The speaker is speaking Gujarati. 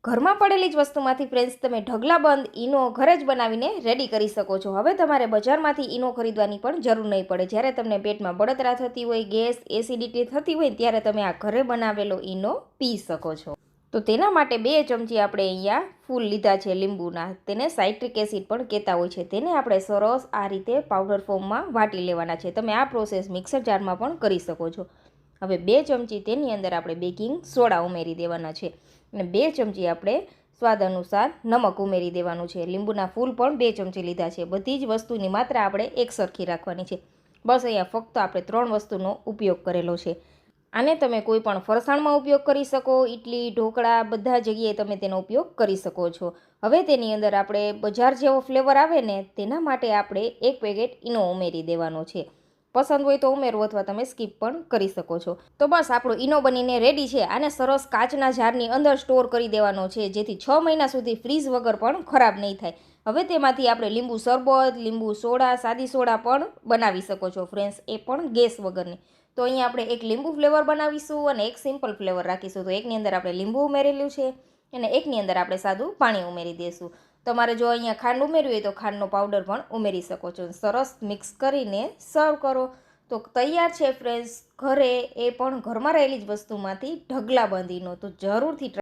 ઘરમાં પડેલી જ વસ્તુમાંથી ફ્રેન્ડ્સ તમે ઢગલાબંધ ઈનો ઘરે જ બનાવીને રેડી કરી શકો છો। હવે તમારે બજારમાંથી ઈનો ખરીદવાની પણ જરૂર નહીં પડે। જ્યારે તમને પેટમાં બળતરા થતી હોય, ગેસ, એસિડિટી થતી હોય ત્યારે તમે આ ઘરે બનાવેલો ઈનો પી શકો છો। તો તેના માટે 2 ચમચી આપણે અહીંયા ફૂલ લીધા છે લીંબુના, તેને સાઇટ્રિક એસિડ પણ કહેતા હોય છે। તેને આપણે સરસ આ રીતે પાવડર ફોર્મમાં વાટી લેવાના છે। તમે આ પ્રોસેસ મિક્સર જારમાં પણ કરી શકો છો। હવે 2 ચમચી તેની અંદર આપણે બેકિંગ સોડા ઉમેરી દેવાના છે અને 2 ચમચી આપણે સ્વાદ અનુસાર નમક ઉમેરી દેવાનું છે। લીંબુના ફૂલ પણ 2 ચમચી લીધા છે। બધી જ વસ્તુની માત્રા આપણે એકસરખી રાખવાની છે। બસ અહીંયા ફક્ત આપણે 3 વસ્તુનો ઉપયોગ કરેલો છે। આને તમે કોઈ પણ ફરસાણમાં ઉપયોગ કરી શકો, ઇડલી, ઢોકળા બધા જગ્યાએ તમે તેનો ઉપયોગ કરી શકો છો। હવે તેની અંદર આપણે બજાર જેવો ફ્લેવર આવે ને તેના માટે આપણે 1 પેકેટ ઈનો ઉમેરી દેવાનો છે। પસંદ હોય તો ઉમેરો અથવા તમે સ્કીપ પણ કરી શકો છો। તો બસ આપણો ઈનો બનીને રેડી છે। આને સરસ કાચના જારની અંદર સ્ટોર કરી દેવાનો છે, જેથી 6 મહિના સુધી ફ્રીઝ વગર પણ ખરાબ નહીં થાય। હવે તેમાંથી આપણે લીંબુ શરબત, લીંબુ સોડા, સાદી સોડા પણ બનાવી શકો છો ફ્રેન્ડ્સ, એ પણ ગેસ વગરની। તો અહીંયા આપણે એક લીંબુ ફ્લેવર બનાવીશું અને એક સિમ્પલ ફ્લેવર રાખીશું। તો એકની અંદર આપણે લીંબુ ઉમેરેલું છે અને એકની અંદર આપણે સાદું પાણી ઉમેરી દઈશું। તમારે જો અહીંયા ખાંડ ઉમેરવી હોય તો ખાંડનો પાવડર પણ ઉમેરી શકો છો। સરસ મિક્સ કરીને સર્વ કરો તો તૈયાર છે ફ્રેન્ડ્સ, ઘરે એ પણ ઘરમાં રહેલી જ વસ્તુમાંથી ઢગલાબંધ ઈનો। તો જરૂરથી